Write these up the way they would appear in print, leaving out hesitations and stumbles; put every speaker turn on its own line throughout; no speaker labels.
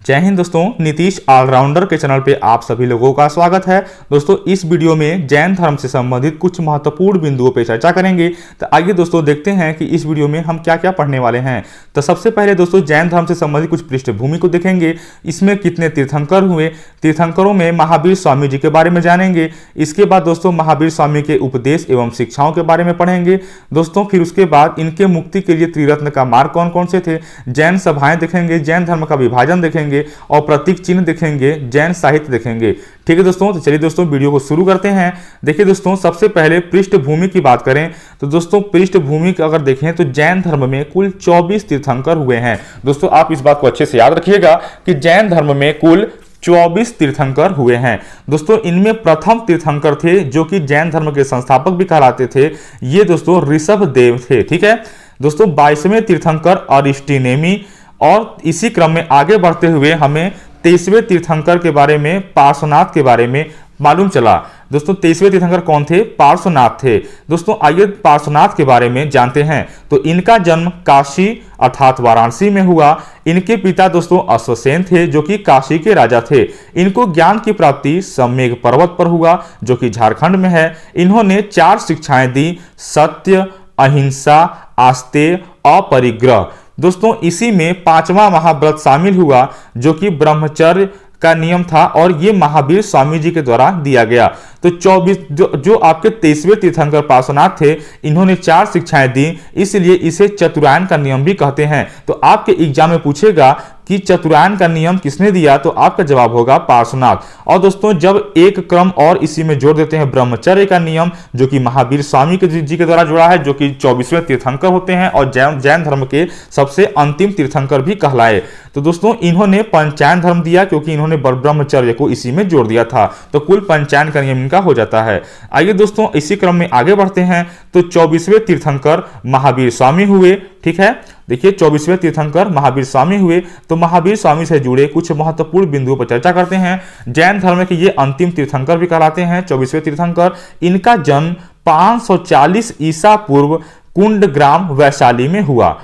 जय हिंद दोस्तों, नीतीश ऑलराउंडर के चैनल पे आप सभी लोगों का स्वागत है। दोस्तों इस वीडियो में जैन धर्म से संबंधित कुछ महत्वपूर्ण बिंदुओं पे चर्चा करेंगे। तो आइए दोस्तों देखते हैं कि इस वीडियो में हम क्या क्या पढ़ने वाले हैं। तो सबसे पहले दोस्तों जैन धर्म से संबंधित कुछ पृष्ठभूमि को देखेंगे। इसमें कितने तीर्थंकर हुए, तीर्थंकरों में महावीर स्वामी जी के बारे में जानेंगे। इसके बाद दोस्तों महावीर स्वामी के उपदेश एवं शिक्षाओं के बारे में पढ़ेंगे दोस्तों। फिर उसके बाद इनके मुक्ति के लिए त्रिरत्न का मार्ग कौन कौन से थे, जैन सभाएं देखेंगे, जैन धर्म का विभाजन देखेंगे और प्रतीक चिन्ह देखेंगे, जैन साहित्य देखेंगे। ठीक है दोस्तों, तो चलिए दोस्तों वीडियो को शुरू करते हैं। देखिए दोस्तों सबसे पहले पृष्ठभूमि की बात करें तो दोस्तों पृष्ठभूमि का अगर देखें तो जैन धर्म में कुल 24 तीर्थंकर हुए हैं। दोस्तों आप इस बात को अच्छे से याद रखिएगा कि जैन धर्म में कुल 24 तीर्थंकर हुए हैं। दोस्तों इनमें प्रथम तीर्थंकर थे जो कि जैन धर्म के संस्थापक भी कहलाते थे, ये दोस्तों ऋषभ देव थे। ठीक है दोस्तों, 22वें तीर्थंकर अरिस्टिनेमी, और इसी क्रम में आगे बढ़ते हुए हमें 23वें तीर्थंकर के बारे में, पार्श्वनाथ के बारे में मालूम चला। दोस्तों 23वें तीर्थंकर कौन थे? पार्श्वनाथ थे। दोस्तों आइए पार्श्वनाथ के बारे में जानते हैं। तो इनका जन्म काशी अर्थात वाराणसी में हुआ। इनके पिता दोस्तों अश्वसेन थे जो कि काशी के राजा थे। इनको ज्ञान की प्राप्ति सम्मेघ पर्वत पर हुआ जो कि झारखंड में है। इन्होंने 4 शिक्षाएं दी: सत्य, अहिंसा, आस्तेय, अपरिग्रह। दोस्तों इसी में 5वां महाव्रत शामिल हुआ जो कि ब्रह्मचर्य का नियम था और ये महावीर स्वामी जी के द्वारा दिया गया। तो 24 जो आपके 23वें तीर्थंकर पार्श्वनाथ थे, इन्होंने 4 शिक्षाएं दी, इसलिए इसे चतुरायन का नियम भी कहते हैं। तो आपके एग्जाम में पूछेगा कि चतुरायन का नियम किसने दिया, तो आपका जवाब होगा पार्श्वनाथ। और दोस्तों जब एक क्रम और इसी में जोड़ देते हैं ब्रह्मचर्य का नियम जो कि महावीर स्वामी जी के द्वारा जुड़ा है, जो कि 24वें तीर्थंकर होते हैं और जैन धर्म के सबसे अंतिम तीर्थंकर भी कहलाए। तो दोस्तों इन्होंने पंचायन धर्म दिया क्योंकि इन्होंने ब्रह्मचर्य को इसी में जोड़ दिया था। तो कुल पंचायन का नियम इनका हो जाता है। आइए दोस्तों इसी क्रम में आगे बढ़ते हैं। तो 24वें तीर्थंकर महावीर स्वामी हुए। ठीक है, देखिए 24वें तीर्थंकर महावीर स्वामी हुए। तो महावीर स्वामी से जुड़े कुछ महत्वपूर्ण बिंदुओं पर चर्चा करते हैं। जैन धर्म के ये अंतिम तीर्थंकर भी कहलाते हैं 24वें तीर्थंकर। इनका जन्म 540 ईसा पूर्व कुंडग्राम वैशाली में हुआ।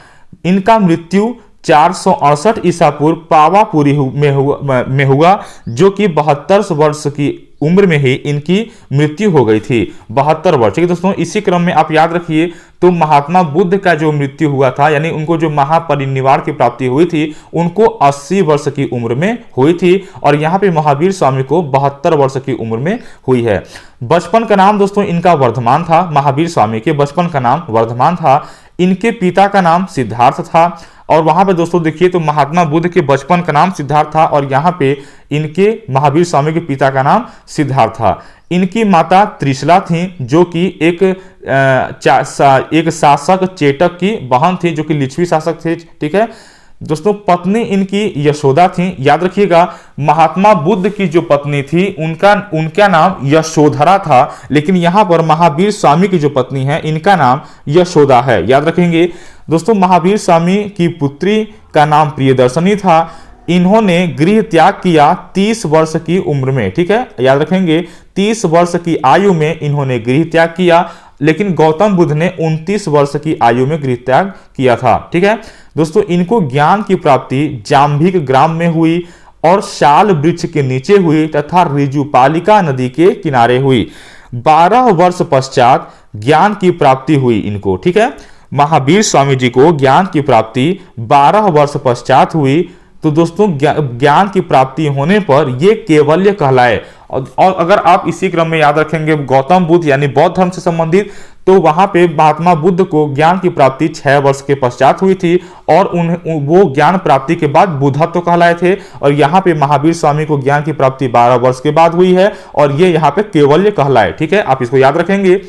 इनका मृत्यु 468 ईसा पूर्व पावापुरी में हुआ जो कि 72 वर्ष की उम्र में ही इनकी मृत्यु हो गई थी। 72 वर्ष। ठीक है दोस्तों, इसी क्रम में आप याद रखिए तो महात्मा बुद्ध का जो मृत्यु हुआ था, यानी उनको जो महापरिनिर्वाण की प्राप्ति हुई थी, उनको 80 वर्ष की उम्र में हुई थी और यहाँ पे महावीर स्वामी को 72 वर्ष की उम्र में हुई है। बचपन का नाम दोस्तों इनका वर्धमान था। महावीर स्वामी के बचपन का नाम वर्धमान था। इनके पिता का नाम सिद्धार्थ था। और वहां पे दोस्तों देखिए तो महात्मा बुद्ध के बचपन का नाम सिद्धार्थ था और यहाँ पे इनके महावीर स्वामी के पिता का नाम सिद्धार्थ था। इनकी माता त्रिशला थी जो कि एक शासक चेटक की बहन थी जो कि लिच्छवी शासक थे। ठीक है दोस्तों, पत्नी इनकी यशोदा थी। याद रखिएगा महात्मा बुद्ध की जो पत्नी थी उनका नाम यशोधरा था, लेकिन यहां पर महावीर स्वामी की जो पत्नी है इनका नाम यशोदा है। याद रखेंगे दोस्तों, महावीर स्वामी की पुत्री का नाम प्रियदर्शनी था। इन्होंने गृह त्याग किया 30 वर्ष की उम्र में। ठीक है, याद रखेंगे 30 वर्ष की आयु में इन्होंने गृह त्याग किया, लेकिन गौतम बुद्ध ने 29 वर्ष की आयु में गृह त्याग किया था। ठीक है दोस्तों, इनको ज्ञान की प्राप्ति जाम्भिक ग्राम में हुई और शाल वृक्ष के नीचे हुई तथा ऋजुपालिका नदी के किनारे हुई। 12 वर्ष पश्चात ज्ञान की प्राप्ति हुई इनको। ठीक है, महावीर स्वामी जी को ज्ञान की प्राप्ति 12 वर्ष पश्चात हुई। तो दोस्तों ज्ञान की प्राप्ति होने पर ये केवल्य कहलाए। और अगर आप इसी क्रम में याद रखेंगे गौतम बुद्ध यानी बौद्ध धर्म से संबंधित, तो वहां पे महात्मा बुद्ध को ज्ञान की प्राप्ति 6 वर्ष के पश्चात हुई थी और वो ज्ञान प्राप्ति के बाद बुद्धत्व कहलाए थे। और यहाँ पे महावीर स्वामी को ज्ञान की प्राप्ति 12 वर्ष के बाद हुई है और ये यहाँ पे केवल्य कहलाए। ठीक है, आप इसको याद रखेंगे।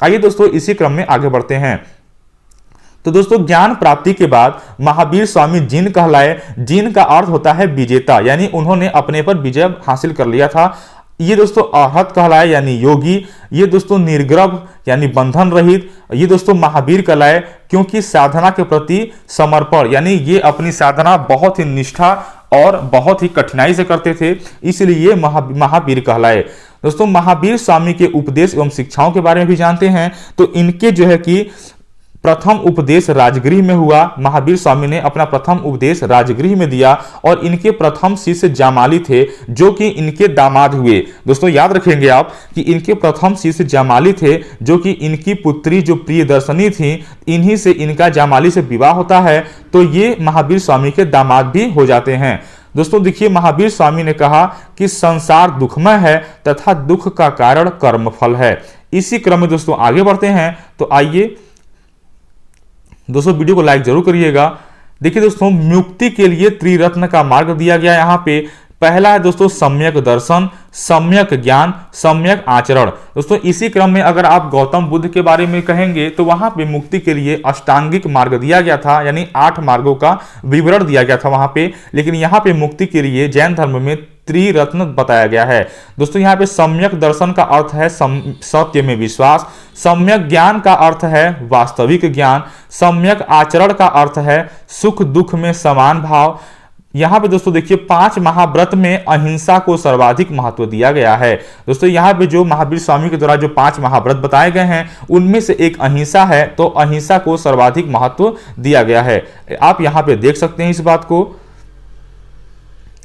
आइए दोस्तों इसी क्रम में आगे बढ़ते हैं। तो दोस्तों ज्ञान प्राप्ति के बाद महावीर स्वामी जिन कहलाए। जिन का अर्थ होता है विजेता, यानी उन्होंने अपने पर विजय हासिल कर लिया था। ये दोस्तों अरहत कहलाए यानी योगी। ये दोस्तों निर्ग्रभ यानी बंधन रहित। ये दोस्तों महावीर कहलाए क्योंकि साधना के प्रति समर्पण, यानी ये अपनी साधना बहुत ही निष्ठा और बहुत ही कठिनाई से करते थे, इसलिए ये महावीर कहलाए। दोस्तों महावीर स्वामी के उपदेश एवं शिक्षाओं के बारे में भी जानते हैं। तो इनके जो है कि प्रथम उपदेश राजगृह में हुआ। महावीर स्वामी ने अपना प्रथम उपदेश राजगृह में दिया और इनके प्रथम शिष्य जामाली थे जो कि इनके दामाद हुए। दोस्तों याद रखेंगे आप कि इनके प्रथम शिष्य जामाली थे जो कि इनकी पुत्री जो प्रियदर्शनी थी, इन्हीं से इनका जामाली से विवाह होता है, तो ये महावीर स्वामी के दामाद भी हो जाते हैं। दोस्तों देखिए, महावीर स्वामी ने कहा कि संसार दुखमय है तथा दुख का कारण कर्मफल है। इसी क्रम में दोस्तों आगे बढ़ते हैं, तो आइए दोस्तों वीडियो को लाइक जरूर करिएगा। देखिए दोस्तों, मुक्ति के लिए त्रिरत्न का मार्ग दिया गया यहाँ पे। पहला है दोस्तों सम्यक दर्शन, सम्यक ज्ञान, सम्यक आचरण। दोस्तों इसी क्रम में अगर आप गौतम बुद्ध के बारे में कहेंगे तो वहां पे मुक्ति के लिए अष्टांगिक मार्ग दिया गया था, यानी 8 मार्गों का विवरण दिया गया था वहां पे। लेकिन यहाँ पे मुक्ति के लिए जैन धर्म में त्रिरत्न बताया गया है। दोस्तों यहाँ पे सम्यक दर्शन का अर्थ है सत्य में विश्वास, सम्यक ज्ञान का अर्थ है वास्तविक ज्ञान, सम्यक आचरण का अर्थ है सुख दुख में समान भाव। यहाँ पे दोस्तों देखिए 5 महाव्रत में अहिंसा को सर्वाधिक महत्व दिया गया है। दोस्तों यहाँ पे जो महावीर स्वामी के द्वारा जो 5 महाव्रत बताए गए हैं उनमें से एक अहिंसा है, तो अहिंसा को सर्वाधिक महत्व दिया गया है। आप यहाँ पे देख सकते हैं इस बात को।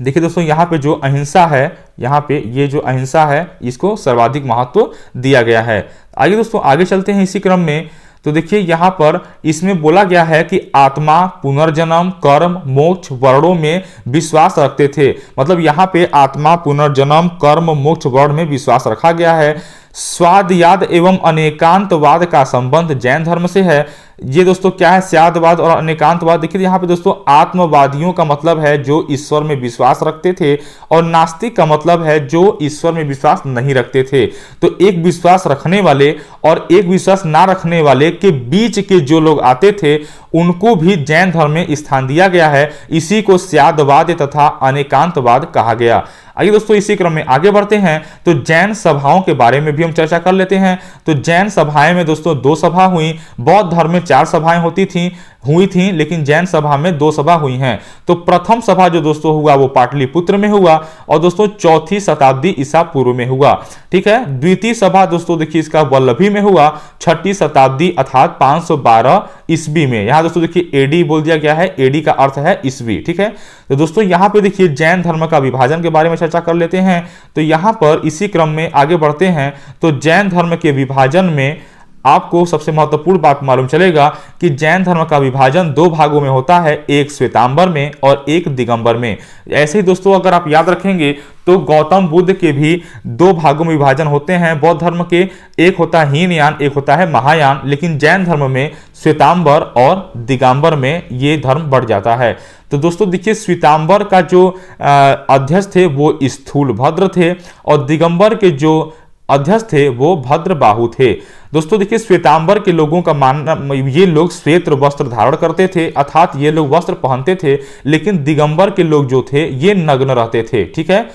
देखिए दोस्तों यहाँ पे जो अहिंसा है, यहाँ पे ये जो अहिंसा है इसको सर्वाधिक महत्व दिया गया है। आगे दोस्तों आगे चलते हैं इसी क्रम में। तो देखिए यहाँ पर इसमें बोला गया है कि आत्मा, पुनर्जन्म, कर्म, मोक्ष वर्णों में विश्वास रखते थे। मतलब यहाँ पे आत्मा, पुनर्जन्म, कर्म, मोक्ष वर्ण में विश्वास रखा गया है। स्वादयाद एवं अनेकांतवाद का संबंध जैन धर्म से है। ये दोस्तों क्या है, स्यादवाद और अनेकांतवाद। देखिए यहाँ पे दोस्तों आत्मवादियों का मतलब है जो ईश्वर में विश्वास रखते थे, और नास्तिक का मतलब है जो ईश्वर में विश्वास नहीं रखते थे। तो एक विश्वास रखने वाले और एक विश्वास ना रखने वाले के बीच के जो लोग आते थे उनको भी जैन धर्म में स्थान दिया गया है। इसी को स्यादवाद तथा अनेकांतवाद कहा गया। आइए दोस्तों इसी क्रम में आगे बढ़ते हैं, तो जैन सभाओं के बारे में भी हम चर्चा कर लेते हैं। तो जैन सभाएं में दोस्तों 2 सभा हुई। बौद्ध धर्म में 4 सभाएं हुई थी, लेकिन जैन सभा में 2 सभा हुई हैं। तो प्रथम सभा जो दोस्तों हुआ वो पाटलिपुत्र में हुआ, और दोस्तों 4वीं शताब्दी ईसा पूर्व में हुआ। ठीक है। द्वितीय सभा दोस्तों देखिए इसका वल्लभी में हुआ, 6वीं शताब्दी अर्थात 512 ईस्वी में। यहां दोस्तों देखिए एडी बोल दिया गया है, एडी का अर्थ है ईस्वी। ठीक है। तो दोस्तों यहां पे देखिए जैन धर्म का विभाजन के बारे में चर्चा कर लेते हैं। तो यहां पर इसी क्रम में आगे बढ़ते हैं, तो जैन धर्म के विभाजन में आपको सबसे महत्वपूर्ण बात मालूम चलेगा कि जैन धर्म का विभाजन 2 भागों में होता है, एक श्वेतांबर में और एक दिगंबर में। ऐसे ही दोस्तों अगर आप याद रखेंगे तो गौतम बुद्ध के भी 2 भागों में विभाजन होते हैं बौद्ध धर्म के, एक होता है हीनयान, एक होता है महायान। लेकिन जैन धर्म में श्वेतांबर और दिगंबर में ये धर्म बढ़ जाता है। तो दोस्तों देखिए श्वेतांबर का जो अध्यक्ष थे वो स्थूलभद्र थे, और दिगंबर के जो अध्यक्ष थे वो भद्रबाहु थे। दोस्तों देखिए श्वेतांबर के लोगों का मानना, ये लोग श्वेत वस्त्र धारण करते थे, अर्थात ये लोग वस्त्र पहनते थे, लेकिन दिगंबर के लोग जो थे ये नग्न रहते थे। ठीक है।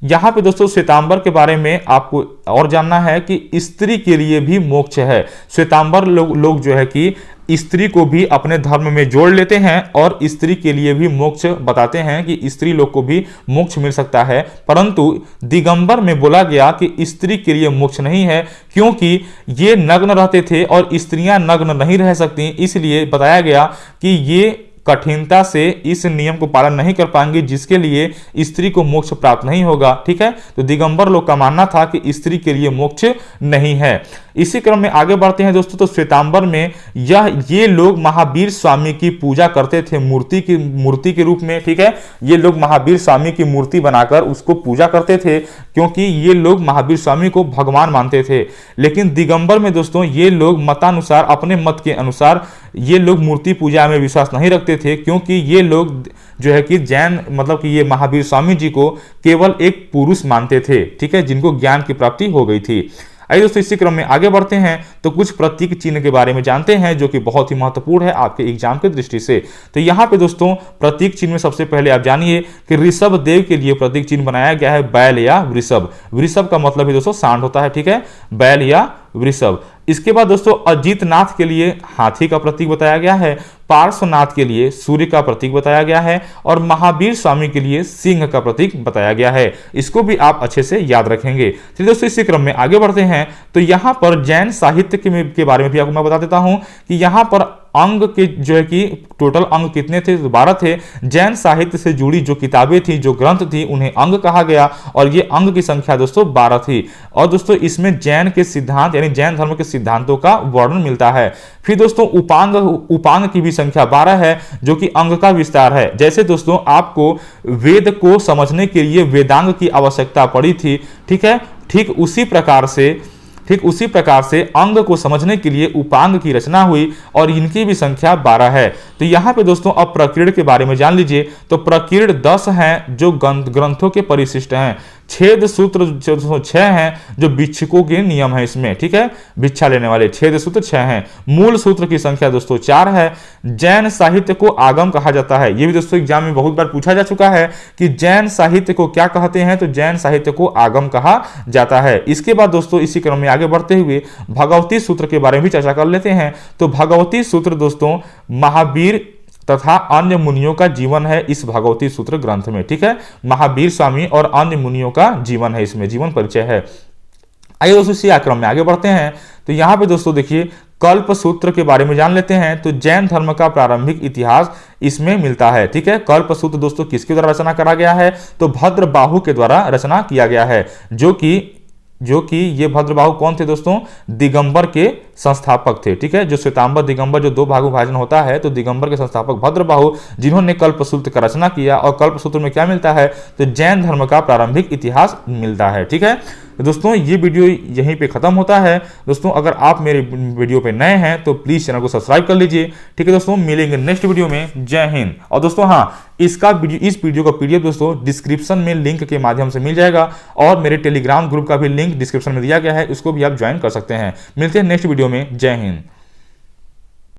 यहाँ पे दोस्तों श्वेतांबर के बारे में आपको और जानना है कि स्त्री के लिए भी मोक्ष है। श्वेतांबर लोग जो है कि स्त्री को भी अपने धर्म में जोड़ लेते हैं और स्त्री के लिए भी मोक्ष बताते हैं कि स्त्री लोग को भी मोक्ष मिल सकता है। परंतु दिगंबर में बोला गया कि स्त्री के लिए मोक्ष नहीं है, क्योंकि ये नग्न रहते थे और स्त्रियां नग्न नहीं रह सकती। इसलिए बताया गया कि ये कठिनता से इस नियम को पालन नहीं कर पाएंगे, जिसके लिए स्त्री को मोक्ष प्राप्त नहीं होगा। ठीक है। तो दिगंबर लोग का मानना था कि स्त्री के लिए मोक्ष नहीं है। इसी क्रम में आगे बढ़ते हैं दोस्तों, तो श्वेतांबर में ये लोग महावीर स्वामी की पूजा करते थे मूर्ति के रूप में। ठीक है। ये लोग महावीर स्वामी की मूर्ति बनाकर उसको पूजा करते थे, क्योंकि ये लोग महावीर स्वामी को भगवान मानते थे। लेकिन दिगंबर में दोस्तों ये लोग मतानुसार, अपने मत के अनुसार ये लोग मूर्ति पूजा में विश्वास नहीं रखते थे, क्योंकि ये लोग जो है कि जैन मतलब कि ये महावीर स्वामी जी को केवल एक पुरुष मानते थे। ठीक है। जिनको ज्ञान की प्राप्ति हो गई थी। आइए दोस्तों इसी क्रम में आगे बढ़ते हैं, तो कुछ प्रतीक चिन्ह के बारे में जानते हैं जो कि बहुत ही महत्वपूर्ण है आपके एग्जाम की दृष्टि से। तो यहाँ पे दोस्तों प्रतीक चिन्ह में सबसे पहले आप जानिए कि ऋषभ देव के लिए प्रतीक चिन्ह बनाया गया है बैल या वृषभ। वृषभ का मतलब है दोस्तों सांड होता है। ठीक है। बैल या वृषभ। इसके बाद दोस्तों अजीतनाथ के लिए हाथी का प्रतीक बताया गया है, पार्श्वनाथ के लिए सूर्य का प्रतीक बताया गया है और महावीर स्वामी के लिए सिंह का प्रतीक बताया गया है। इसको भी आप अच्छे से याद रखेंगे। चलिए दोस्तों इसी क्रम में आगे बढ़ते हैं। तो यहाँ पर जैन साहित्य के बारे में भी आपको मैं बता देता हूं कि यहाँ पर अंग के जो है कि टोटल अंग कितने थे, 12 थे। जैन साहित्य से जुड़ी जो किताबें थी, जो ग्रंथ थी, उन्हें अंग कहा गया और ये अंग की संख्या दोस्तों 12 थी। और दोस्तों इसमें जैन के सिद्धांत यानी जैन धर्म के सिद्धांतों का वर्णन मिलता है। फिर दोस्तों उपांग की भी संख्या 12 है जो कि अंग का विस्तार है। जैसे दोस्तों आपको वेद को समझने के लिए वेदांग की आवश्यकता पड़ी थी, ठीक है, ठीक उसी प्रकार से अंग को समझने के लिए उपांग की रचना हुई और इनकी भी संख्या 12 है। तो यहाँ पे दोस्तों अब प्रकीर्ण के बारे में जान लीजिए। तो प्रकीर्ण 10 हैं जो ग्रंथों के परिशिष्ट हैं। छेद सूत्र 6 हैं जो भिक्षुकों के नियम है इसमें, ठीक है, भिक्षा लेने वाले छेद सूत्र 6 हैं। मूल सूत्र की संख्या दोस्तों 4 है। जैन साहित्य को आगम कहा जाता है। ये भी दोस्तों एग्जाम में बहुत बार पूछा जा चुका है कि जैन साहित्य को क्या कहते हैं। तो जैन साहित्य को आगम कहा जाता है। इसके बाद दोस्तों इसी क्रम में आगे बढ़ते हुए भगवती सूत्र के बारे में भी चर्चा कर लेते हैं। तो भगवती सूत्र दोस्तों महावीर तथा अन्य मुनियों का जीवन है इस भगवती सूत्र ग्रंथ में, ठीक है, महावीर स्वामी और अन्य मुनियों का जीवन है, इसमें जीवन परिचय है। आइए दोस्तों इसी क्रम में आगे बढ़ते हैं। तो यहाँ पे दोस्तों देखिए कल्प सूत्र के बारे में जान लेते हैं। तो जैन धर्म का प्रारंभिक इतिहास इसमें मिलता है, ठीक है। कल्प सूत्र दोस्तों किसके द्वारा रचना करा गया है। तो भद्रबाहु के द्वारा रचना किया गया है, जो कि ये भद्रबाहु कौन थे दोस्तों, दिगंबर के संस्थापक थे, ठीक है। जो श्वेतांबर दिगंबर जो 2 भागों विभाजन होता है, तो दिगंबर के संस्थापक भद्रबाहु जिन्होंने कल्पसूत्र का रचना किया। और कल्पसूत्र में क्या मिलता है, तो जैन धर्म का प्रारंभिक इतिहास मिलता है, ठीक है। दोस्तों ये वीडियो यहीं पे खत्म होता है। दोस्तों अगर आप मेरे वीडियो पे नए हैं तो प्लीज चैनल को सब्सक्राइब कर लीजिए, ठीक है दोस्तों। मिलेंगे नेक्स्ट वीडियो में। जय हिंद। और दोस्तों हाँ, इस वीडियो का पीडीएफ दोस्तों डिस्क्रिप्शन में लिंक के माध्यम से मिल जाएगा और मेरे टेलीग्राम ग्रुप का भी लिंक डिस्क्रिप्शन में दिया गया है, उसको भी आप ज्वाइन कर सकते हैं। मिलते हैं नेक्स्ट वीडियो में। जय हिंद।